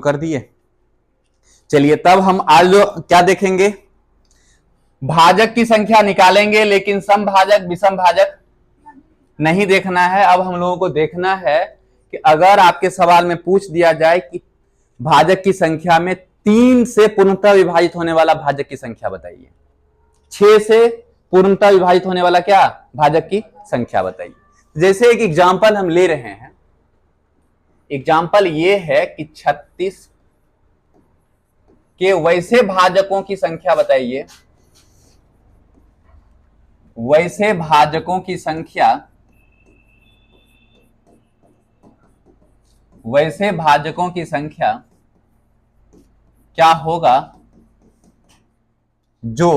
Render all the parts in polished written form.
कर दिए। चलिए तब हम आज जो क्या देखेंगे, भाजक की संख्या निकालेंगे, लेकिन समभाजक विषम भाजक नहीं देखना है। अब हम लोगों को देखना है कि अगर आपके सवाल में पूछ दिया जाए कि भाजक की संख्या में 3 से पूर्णतः विभाजित होने वाला भाजक की संख्या बताइए, 6 से पूर्णतः विभाजित होने वाला क्या भाजक की संख्या बताइए। जैसे एक एग्जाम्पल हम ले रहे हैं, एग्जाम्पल ये है कि 36 के वैसे भाजकों की संख्या बताइए, वैसे भाजकों की संख्या, वैसे भाजकों की संख्या क्या होगा। जो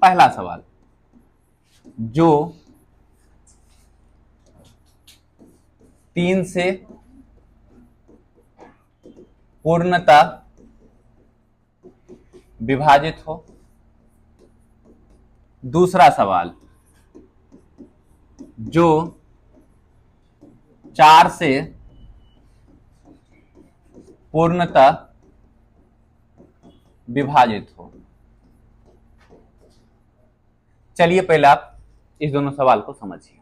पहला सवाल, जो 3 से पूर्णतः विभाजित हो। दूसरा सवाल, जो 4 से पूर्णतः विभाजित हो। चलिए पहले आप इस दोनों सवाल को समझिए।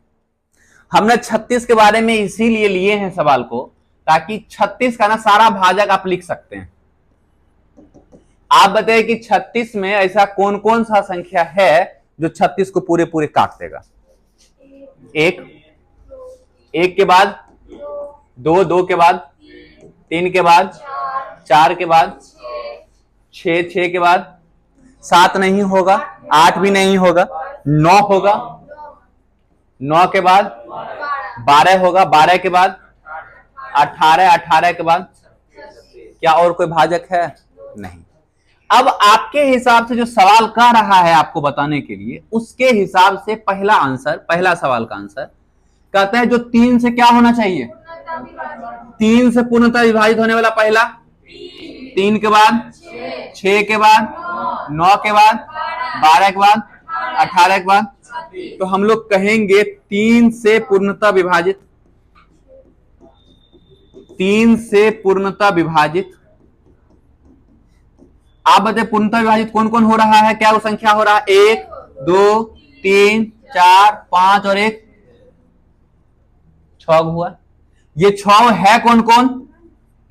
हमने 36 के बारे में इसीलिए लिए हैं सवाल को, ताकि 36 का ना सारा भाजक आप लिख सकते हैं। आप बताइए कि 36 में ऐसा कौन कौन सा संख्या है जो 36 को पूरे पूरे काट देगा। 1 के बाद 2 के बाद 3 के बाद 4 के बाद 6 के बाद 7 नहीं होगा, 8 भी नहीं होगा, 9 होगा, 9 के बाद 12 होगा, 12 के बाद 18, 18 के बाद क्या और कोई भाजक है? नहीं। अब आपके हिसाब से जो सवाल कह रहा है आपको बताने के लिए, उसके हिसाब से पहला आंसर, पहला सवाल का आंसर कहता है जो 3 से क्या होना चाहिए, 3 से पूर्णतः विभाजित होने वाला पहला, 3 के बाद 6 के बाद 9 के बाद 12 के बाद 18 के बाद, तो हम लोग कहेंगे 3 से पूर्णतः विभाजित, 3 से पूर्णतः विभाजित। आप बताइए पूर्णतः विभाजित कौन कौन हो रहा है, क्या वो संख्या हो रहा है? 1 2 3 4 5 और 1 6 हुआ। ये 6 है कौन कौन?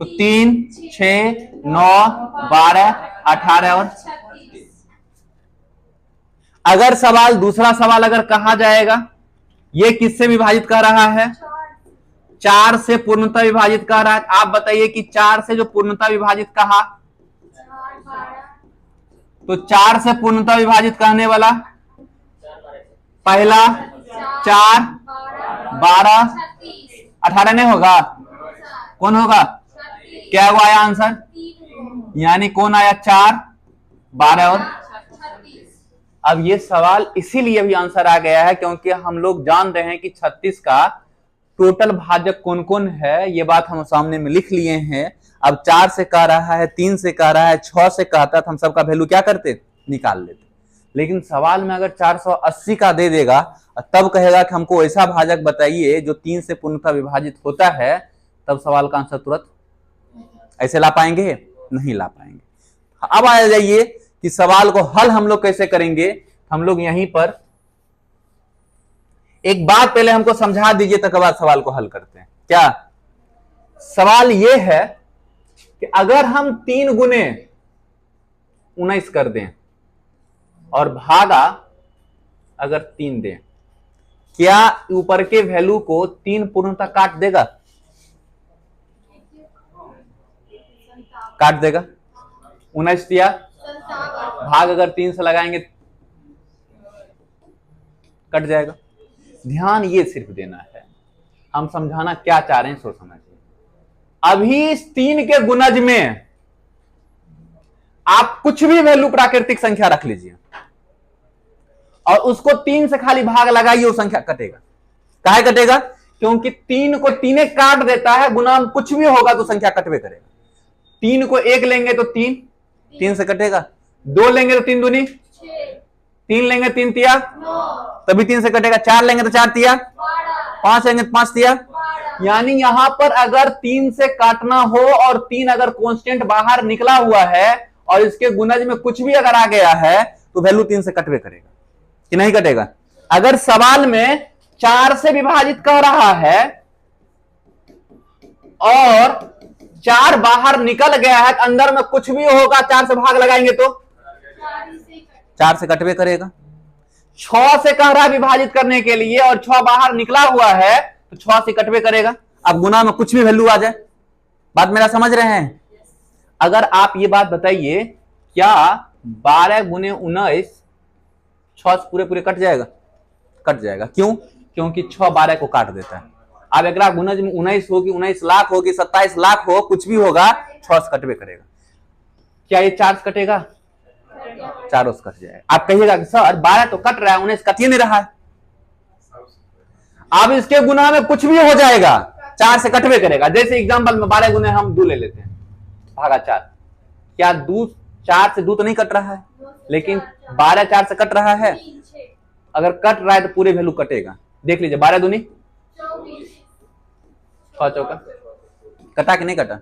तो 3 6 9 12 18 और 36। अगर सवाल, दूसरा सवाल अगर कहा जाएगा ये किससे विभाजित कर रहा है? 4 से पूर्णतः विभाजित कर रहा है। आप बताइए कि 4 से जो पूर्णतः विभाजित कहा, तो 4 से पूर्णतः विभाजित कहने वाला पहला 4 12 18 नहीं होगा, कौन होगा? क्या हुआ आया आंसर? यानी कौन आया? 4 12 और 36। अब ये सवाल इसीलिए भी आंसर आ गया है क्योंकि हम लोग जान रहे हैं कि 36 का टोटल भाजक कौन कौन है, ये बात हम सामने में लिख लिए हैं। अब 4 से कह रहा है, 3 से कह रहा है, 6 से कहता तो हम सबका वैल्यू क्या करते? निकाल लेते। लेकिन सवाल में अगर 480 का दे देगा तब कहेगा कि हमको ऐसा भाजक बताइए जो 3 से पूर्णतः विभाजित होता है, तब सवाल का आंसर तुरंत ऐसे ला पाएंगे? नहीं ला पाएंगे। अब आ जाइए कि सवाल को हल हम लोग कैसे करेंगे। हम लोग यहीं पर एक बात पहले हमको समझा दीजिए, तक बाद सवाल को हल करते हैं। क्या सवाल यह है कि अगर हम 3 गुने 19 कर दें और भागा अगर 3 दें, क्या ऊपर के वैल्यू को 3 पूर्णतः काट देगा? काट देगा। 19 दिया, भाग अगर 3 से लगाएंगे कट जाएगा। ध्यान ये सिर्फ देना है, हम समझाना क्या चाह रहे हैं सो समझिए। अभी इस 3 के गुणज में आप कुछ भी वैल्यू प्राकृतिक संख्या रख लीजिए और उसको 3 से खाली भाग लगाइए, वो संख्या कटेगा। काहे कटेगा? क्योंकि 3 को 3 काट देता है, गुना कुछ भी होगा तो संख्या कटवे करेगा। 3 को 1 लेंगे तो 3 से कटेगा, 2 लेंगे तो 3 दूनी 3 लेंगे 3 तिया तभी 3 से कटेगा, 4 लेंगे तो 4 तिया 5 लेंगे तो 5 तिया यानी यहां पर अगर 3 से काटना हो और 3 अगर कांस्टेंट बाहर निकला हुआ है और इसके गुणज में कुछ भी अगर आ गया है तो वैल्यू 3 से कटवे करेगा कि नहीं कटेगा। अगर सवाल में 4 से विभाजित कह रहा है और 4 बाहर निकल गया है, अंदर में कुछ भी होगा 4 से भाग लगाएंगे तो 4 से कटवे करेगा। 6 से कह रहा है विभाजित करने के लिए और 6 बाहर निकला हुआ है तो 6 से कटवे करेगा। अब गुना में कुछ भी वैल्यू आ जाए, बात मेरा समझ रहे हैं। अगर आप ये बात बताइए, क्या 12 गुने 19 6 से पूरे पूरे कट जाएगा? कट जाएगा। क्यों? क्योंकि 6 12 को काट देता है। अब एक गुणज में 19 होगी, 19 लाख होगी, 27 लाख हो, कुछ भी होगा 6 से कटवे करेगा। क्या ये 4 से कटेगा? 4 से कट जाएगा। आप कहिएगा कि सर 12 तो कट रहा है, 19 कट ही नहीं रहा है। अब इसके गुना में कुछ भी हो जाएगा, 4 से कटवे करेगा। जैसे एग्जांपल में 12 गुने हम 2 ले लेते हैं, भागा 4। क्या 2 4 से 2 तो नहीं कट रहा है, लेकिन 12 4 से कट रहा है। अगर कट रहा है तो पूरे वैल्यू कटेगा। देख लीजिए, 12 दूनी 6 चौका कटा कि नहीं कटा?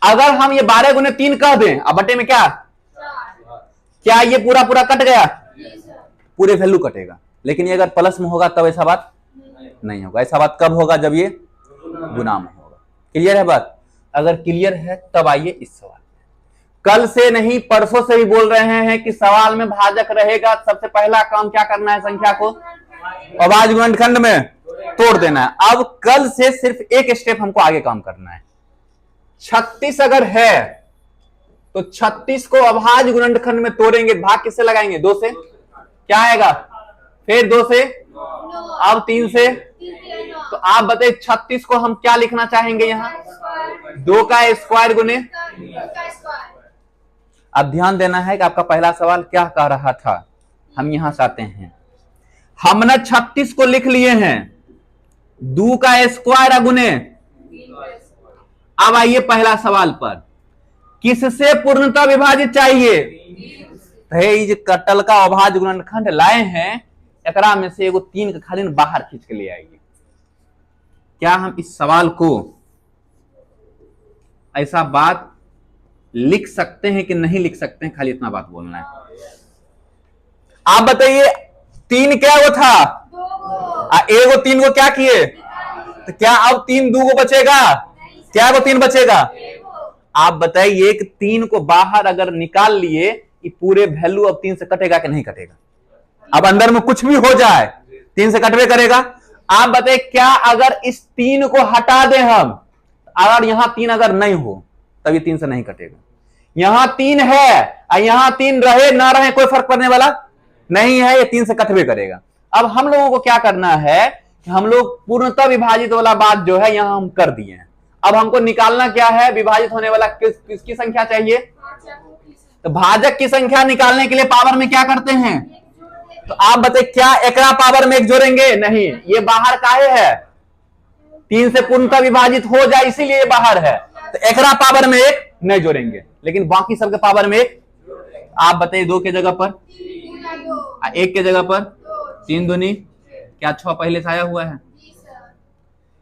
अगर हम ये 12 गुने 3 कह दें, अब बटे में क्या ये पूरा पूरा कट गया? पूरे वैल्यू कटेगा। लेकिन ये अगर प्लस में होगा तब ऐसा बात नहीं होगा। ऐसा बात कब होगा? जब ये गुना में होगा। क्लियर है बात? अगर क्लियर है तब आइए इस सवाल। कल से नहीं परसों से ही बोल रहे हैं कि सवाल में भाजक रहेगा, सबसे पहला काम क्या करना है? संख्या को अभाज्य गुणनखंड में तोड़ देना है। अब कल से सिर्फ एक स्टेप हमको आगे काम करना है। 36 अगर है तो 36 को अभाज्य गुणनखंड में तोड़ेंगे, भाग किससे लगाएंगे? 2 से। क्या आएगा? फिर 2 से, अब 3 से। तो आप बताइए 36 को हम क्या लिखना चाहेंगे? यहां 2 का स्क्वायर गुने। अब ध्यान देना है कि आपका पहला सवाल क्या कह रहा था। हम यहां से आते हैं, हमने 36 को लिख लिए हैं 2 का स्क्वायर गुने। अब आइए पहला सवाल पर, किससे पूर्णतः विभाजित चाहिए? कटल का अभाज्य गुणनखंड लाए हैं, एकरा में से एगो 3 का खाली बाहर खींच के ले आइए। क्या हम इस सवाल को ऐसा बात लिख सकते हैं कि नहीं लिख सकते हैं? खाली इतना बात बोलना है। आप बताइए 3 क्या वो था? एगो 3 को क्या किए? तो क्या अब 3 2 को बचेगा? क्या वो 3 बचेगा? आप बताइए कि 3 को बाहर अगर निकाल लिए, ये पूरे वैल्यू अब 3 से कटेगा कि नहीं कटेगा? अब अंदर में कुछ भी हो जाए 3 से कटवे करेगा। आप बताइए क्या अगर इस 3 को हटा दें हम, अगर यहां 3 अगर नहीं हो तब ये 3 से नहीं कटेगा। यहां 3 है और यहां 3 रहे ना रहे कोई फर्क पड़ने वाला नहीं है, ये 3 से कटवे करेगा। अब हम लोगों को क्या करना है कि हम लोग पूर्णतः विभाजित वाला बात जो है यहां हम कर दिए हैं। अब हमको निकालना क्या है? विभाजित होने वाला किसकी संख्या चाहिए? तो भाजक की संख्या निकालने के लिए पावर में क्या करते हैं? तो आप बताइए क्या एकरा पावर में 1 जोड़ेंगे? नहीं, ये बाहर काहे है? 3 से पूर्णतः विभाजित हो जाए इसीलिए ये बाहर है। तो एकरा पावर में 1 नहीं जोड़ेंगे, लेकिन बाकी सबके पावर में 1। आप बताइए 2 के जगह पर, 1 के जगह पर 3 दूनी क्या 6 पहले से आया हुआ है?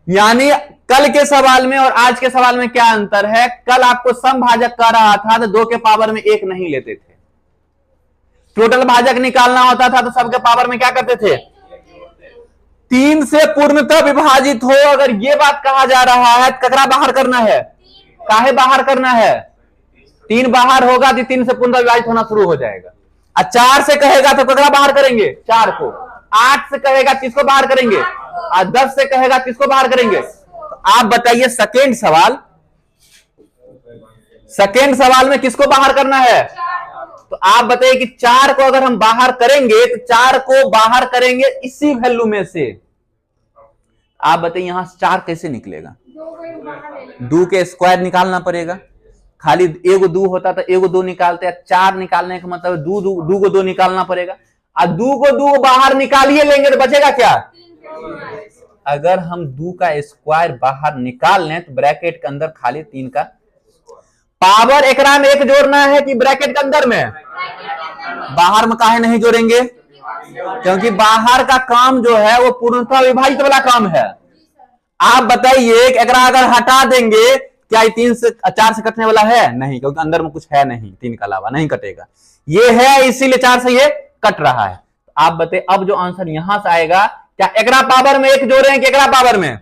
यानी कल के सवाल में और आज के सवाल में क्या अंतर है? कल आपको सम भाजक कर रहा था तो 2 के पावर में 1 नहीं लेते थे। टोटल भाजक निकालना होता था तो सबके पावर में क्या करते थे? 3 से पूर्णतः विभाजित हो अगर ये बात कहा जा रहा है, ककरा बाहर करना है? काहे बाहर करना है? 3 बाहर होगा तो 3 से पूर्णतः विभाजित होना शुरू हो जाएगा। और 4 से कहेगा तो ककरा बाहर करेंगे? 4 को। 8 से कहेगा किसको बाहर करेंगे? और 10 से कहेगा किसको बाहर करेंगे? तो आप बताइए सेकेंड सवाल में किसको बाहर करना है? तो आप बताइए कि 4 को अगर हम बाहर करेंगे तो 4 को बाहर करेंगे इसी वैल्यू में से। आप बताइए यहां 4 कैसे निकलेगा? 2 के स्क्वायर निकालना पड़ेगा। खाली एगो 2 होता तो एगो 2 निकालते हैं, 4 निकालने का मतलब 2 को 2 निकालना पड़ेगा। और 2 को 2 बाहर निकालिए लेंगे तो बचेगा क्या? अगर हम 2 का स्क्वायर बाहर निकाल लें तो ब्रैकेट के अंदर खाली 3 का पावर एकरा में 1 जोड़ना है कि ब्रैकेट के अंदर में? बाहर में काहे नहीं जोड़ेंगे? क्योंकि बाहर का काम जो है वो पूर्णतः विभाजित वाला काम है। आप बताइए कि अगर हटा देंगे, क्या ये 3 से 4 से कटने वाला है? नहीं, क्योंकि अंदर में कुछ है नहीं, 3 के अलावा नहीं कटेगा। ये है, इसीलिए 4 से ये कट रहा है। आप बताइए अब जो आंसर यहां से आएगा, क्या एकरा पावर में 1 जोड़े हैं कि एकरा पावर में?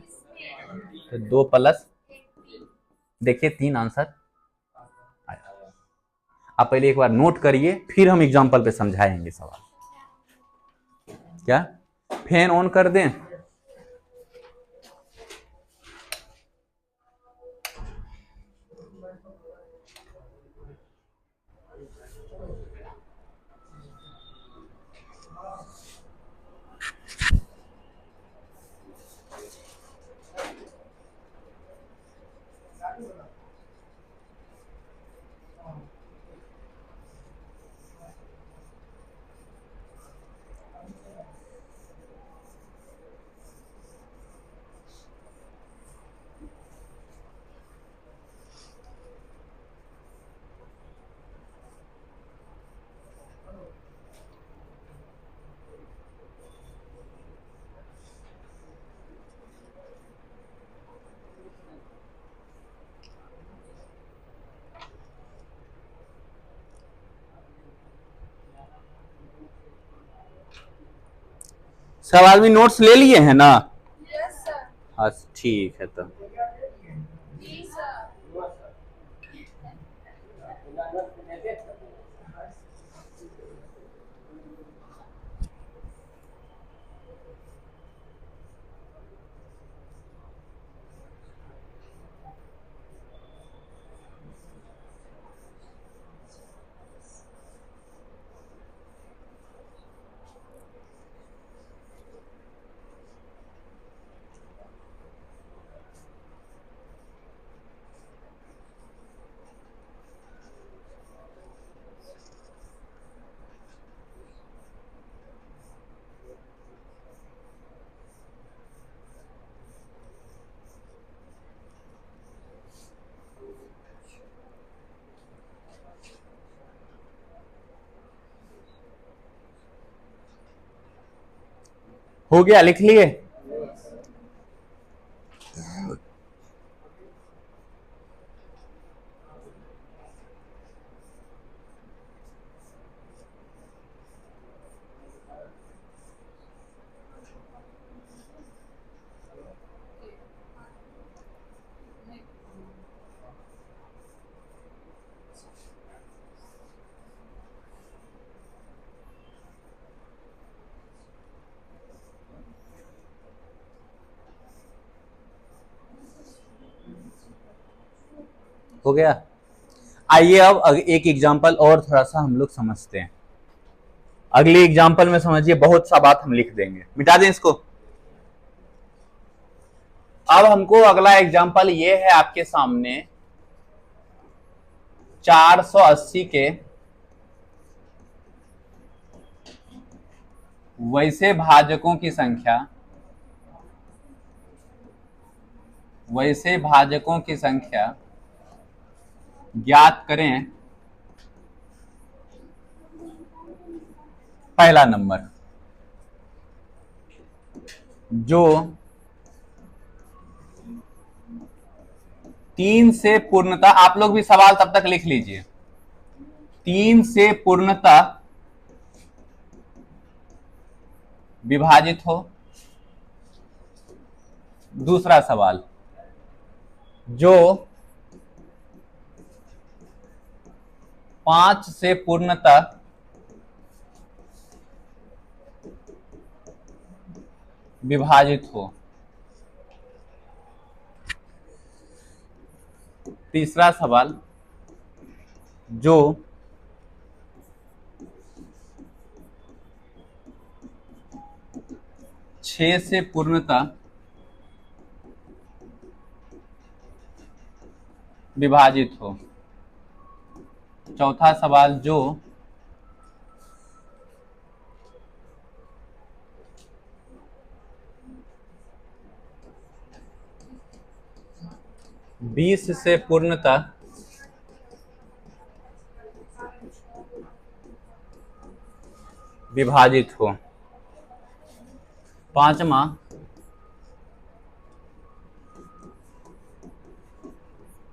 तो 2 प्लस, देखिए 3 आंसर। आप पहले एक बार नोट करिए, फिर हम एग्जाम्पल पे समझाएंगे सवाल। क्या फैन ऑन कर दें? सब आदमी नोट्स ले लिए हैं ना? Yes sir. हाँ ठीक है। तो हो गया, लिख लिए? हो गया। आइए अब एक एग्जांपल और थोड़ा सा हम लोग समझते हैं। अगले एग्जांपल में समझिए, बहुत सा बात हम लिख देंगे, मिटा दें इसको। अब हमको अगला एग्जांपल ये है आपके सामने, 480 के वैसे भाजकों की संख्या, वैसे भाजकों की संख्या ज्ञात करें। पहला नंबर, जो 3 से पूर्णतः, आप लोग भी सवाल तब तक लिख लीजिए, 3 से पूर्णतः विभाजित हो। दूसरा सवाल, जो 5 से पूर्णतः विभाजित हो। तीसरा सवाल, जो 6 से पूर्णतः विभाजित हो। चौथा सवाल, जो 20 से पूर्णतः विभाजित हो। पांचवा,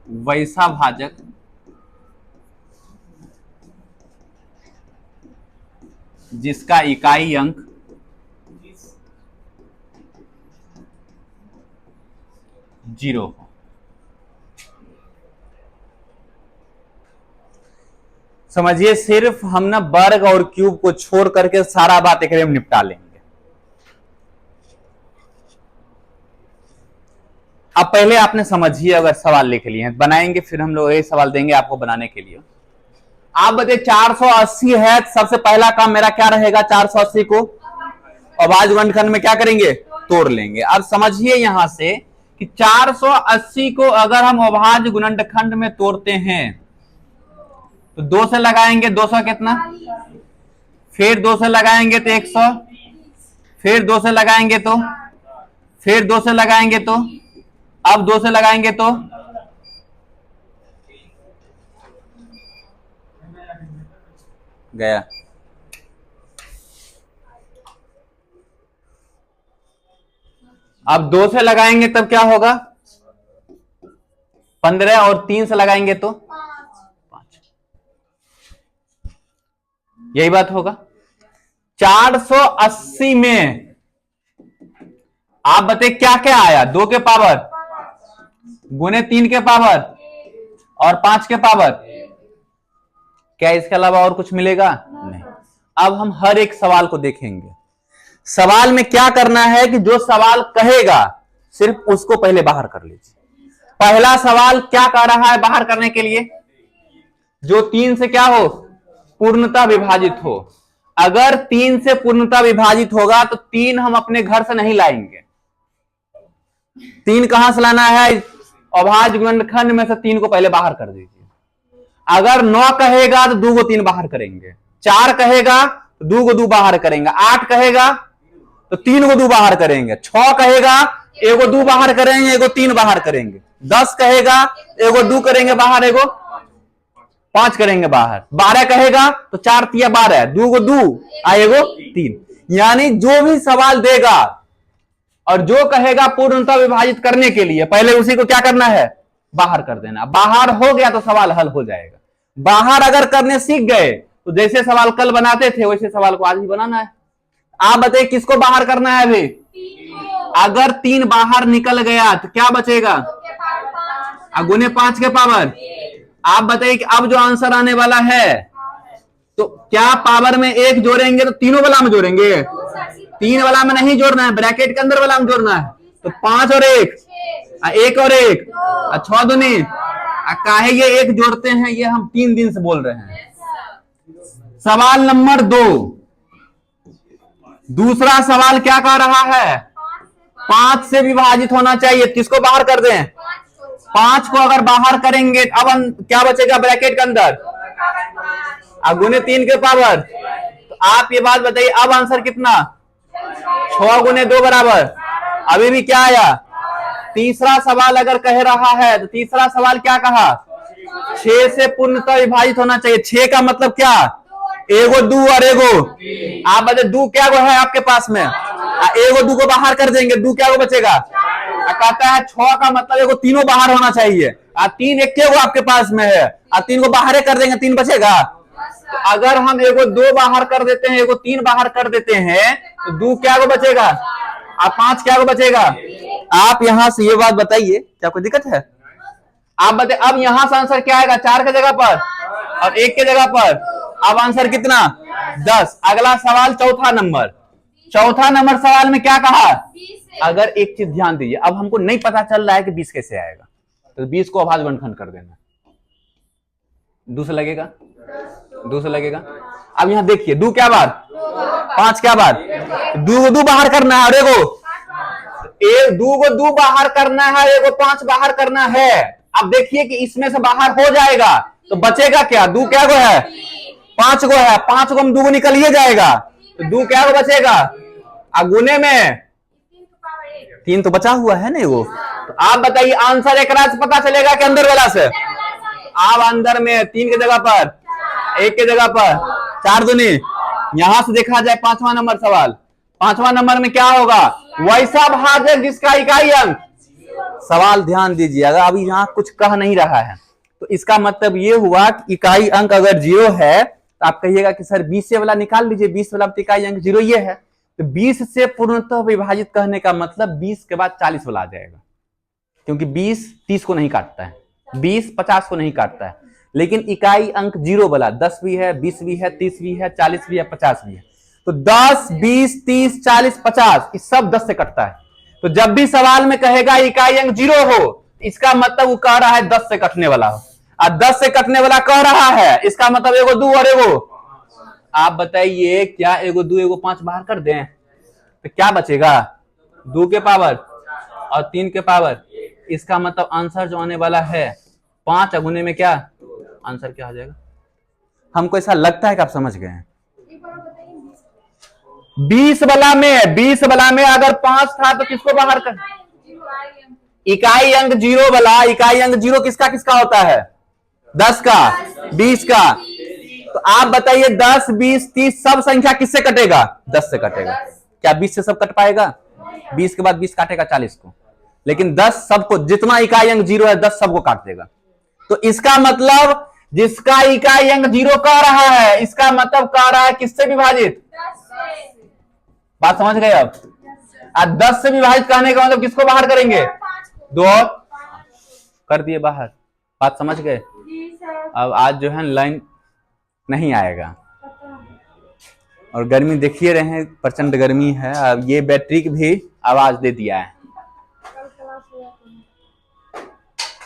वैसा भाजक जिसका इकाई अंक 0 हो। समझिए, सिर्फ हम ना वर्ग और क्यूब को छोड़ करके सारा बात एक में निपटा लेंगे। अब पहले आपने समझिए, अगर सवाल लिख लिए हैं बनाएंगे, फिर हम लोग ये सवाल देंगे आपको बनाने के लिए। आप बताइए 480 है, सबसे पहला काम मेरा क्या रहेगा? 480 को अभाज्य गुणनखंड में क्या करेंगे? तोड़ लेंगे। अब समझिए यहां से कि 480 को अगर हम अभाज्य गुणनखंड में तोड़ते हैं तो 2 से लगाएंगे, 200 कितना, फिर 2 से लगाएंगे तो 100, फिर 2 से लगाएंगे तो, फिर 2 से लगाएंगे तो, अब 2 से लगाएंगे तो गया। अब 2 से लगाएंगे तब क्या होगा? 15, और 3 से लगाएंगे तो 5। यही बात होगा। 480 में आप बताइए क्या क्या आया? 2 के पावर गुने 3 के पावर और 5 के पावर। क्या इसके अलावा और कुछ मिलेगा? नहीं। अब हम हर एक सवाल को देखेंगे। सवाल में क्या करना है कि जो सवाल कहेगा सिर्फ उसको पहले बाहर कर लीजिए। पहला सवाल क्या कह रहा है बाहर करने के लिए? जो 3 से क्या हो? पूर्णता विभाजित हो। अगर 3 से पूर्णता विभाजित होगा तो 3 हम अपने घर से नहीं लाएंगे। 3 कहां से लाना है? अभाज्य गुणनखंड में से 3 को पहले बाहर कर दीजिए। अगर 9 कहेगा तो 2 को 3 बाहर करेंगे, 4 कहेगा तो 2 को 2 बाहर करेंगे, 8 कहेगा तो 3 को 2 बाहर करेंगे, 6 कहेगा एगो 2 बाहर करेंगे, एगो 3 बाहर करेंगे, 10 कहेगा एगो 2 करेंगे बाहर, एगो 5 करेंगे बाहर, 12 कहेगा तो 4 तिया 12, 2 को 2 एगो 3। यानी जो भी सवाल देगा और जो कहेगा पूर्णता विभाजित करने के लिए, पहले उसी को क्या करना है? बाहर कर देना। बाहर हो गया तो सवाल हल हो जाएगा। बाहर अगर करने सीख गए तो जैसे सवाल कल बनाते थे वैसे सवाल को आज भी बनाना है। आप बताइए किसको बाहर करना है अभी? अगर 3 बाहर निकल गया तो क्या बचेगा? गुने 5 के पावर। आप बताइए कि अब जो आंसर आने वाला है तो क्या पावर में 1 जोड़ेंगे तो तीनों वाला में जोड़ेंगे? 3 वाला में नहीं जोड़ना है, ब्रैकेट के अंदर वाला में जोड़ना है। तो 5 और 1, 1 और 1, 6 दूनी। काहे ये 1 जोड़ते हैं? ये हम 3 दिन से बोल रहे हैं। सवाल नंबर 2, दूसरा सवाल क्या कह रहा है? 5 से विभाजित होना चाहिए। किसको बाहर कर दें? 5 को अगर बाहर करेंगे अब क्या बचेगा ब्रैकेट के अंदर? गुने 3 के पावर। तो आप ये बात बताइए, अब आंसर कितना? 6 गुने 2 बराबर। अभी भी क्या आया? तीसरा सवाल अगर कह रहा है तो तीसरा सवाल क्या कहा? 6 से पूर्णतः विभाजित होना चाहिए। 6 का मतलब क्या? एगो 2 और एगो। आप बताइए 2 क्या गो है आपके पास में? एगो 2 को बाहर कर देंगे, 2 क्या गो बचेगा? कहता है 6 का मतलब एगो तीनों बाहर होना चाहिए। 3 एक गो आपके पास में है, 3 को बाहर कर देंगे, 3 बचेगा। तो अगर हम एगो 2 बाहर कर देते हैं, एगो 3 बाहर कर देते हैं तो 2 क्या गो बचेगा? 5 क्या गो बचेगा? आप यहां से ये बात बताइए, क्या कोई दिक्कत है? आप बताइए अब यहां से आंसर क्या आएगा? 4 के जगह पर और 1 के जगह पर। अब आंसर कितना? 10। अगला सवाल चौथा नंबर सवाल में क्या कहा? अगर एक चीज ध्यान दीजिए, अब हमको नहीं पता चल रहा है कि 20 कैसे आएगा, तो 20 को अभाज्य गुणनखंड कर देना। 2 से लगेगा, 2 से लगेगा। अब यहां देखिए 2 क्या बार? 5 क्या बार? 2 को 2 बाहर करना है और एगो 2 को 2 बाहर करना है, एगो 5 बाहर करना है। अब देखिए कि इसमें से बाहर हो जाएगा तो बचेगा क्या? 2 क्या गो है? 5 गो है। 5 को हम 2 को निकलिए जाएगा तो 2 क्या गो बचेगा? गुने में 3 तो बचा हुआ है ना वो। तो आप बताइए आंसर एक रात पता चलेगा कि अंदर वाला से? आप अंदर में 3 की जगह पर, 1 की जगह पर 4 दूनी। यहां से देखा जाए 5वां नंबर सवाल, 5वां नंबर में क्या होगा? वैसा भाजक जिसका इकाई अंक सवाल ध्यान दीजिए, अगर अभी यहाँ कुछ कह नहीं रहा है तो इसका मतलब ये हुआ कि इकाई अंक अगर 0 है तो आप कहिएगा कि सर 20 से वाला निकाल लीजिए, 20 वाला तो इकाई अंक 0 ये है, तो 20 से पूर्णतः विभाजित कहने का मतलब 20 के बाद 40 वाला आ जाएगा, क्योंकि 20 30 को नहीं काटता है, 20 50 को नहीं काटता है। लेकिन इकाई अंक 0 वाला 10 भी है, 20 भी है, 30 भी है, 40 भी है, 50 भी है, तो 10 20 30 40 50 ये सब 10 से कटता है। तो जब भी सवाल में कहेगा इकाई अंक 0 हो, इसका मतलब वो कह रहा है 10 से कटने वाला हो, और 10 से कटने वाला कह रहा है, इसका मतलब एगो 2 और एगो। आप बताइए क्या एगो 2 एगो 5 बाहर कर दें तो क्या बचेगा? 2 के पावर और 3 के पावर। इसका मतलब आंसर जो आने वाला है 5 अगुने में क्या आंसर क्या आ जाएगा? हमको ऐसा लगता है कि आप समझ गए हैं। 20 वाला में अगर 5 था तो किसको बाहर कर? इकाई अंक 0 वाला, इकाई अंक 0 किसका किसका होता है? 10 का, 20 का। तो आप बताइए 10 20 30 सब संख्या किससे कटेगा? 10 से कटेगा। क्या 20 से सब कट पाएगा? 20 के बाद 20 काटेगा 40 को, लेकिन 10 सबको, जितना इकाई अंक 0 है 10 सबको काट देगा। तो इसका मतलब जिसका इकाई अंक 0 कह रहा है, इसका मतलब कह रहा है किससे विभाजित? बात समझ गए अब? आज 10 से विभाजित कहने का मतलब किसको बाहर करेंगे? 2 और कर दिए बाहर। बात समझ गए? अब आज जो है लाइन नहीं आएगा, और गर्मी देखिए रहे हैं, प्रचंड गर्मी है। अब ये बैटरी की भी आवाज दे दिया है।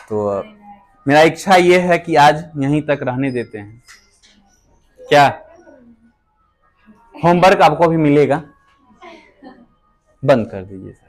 तो मेरा इच्छा ये है कि आज यहीं तक रहने देते हैं। क्या होमवर्क आपको भी मिलेगा? बंद कर दीजिए सर।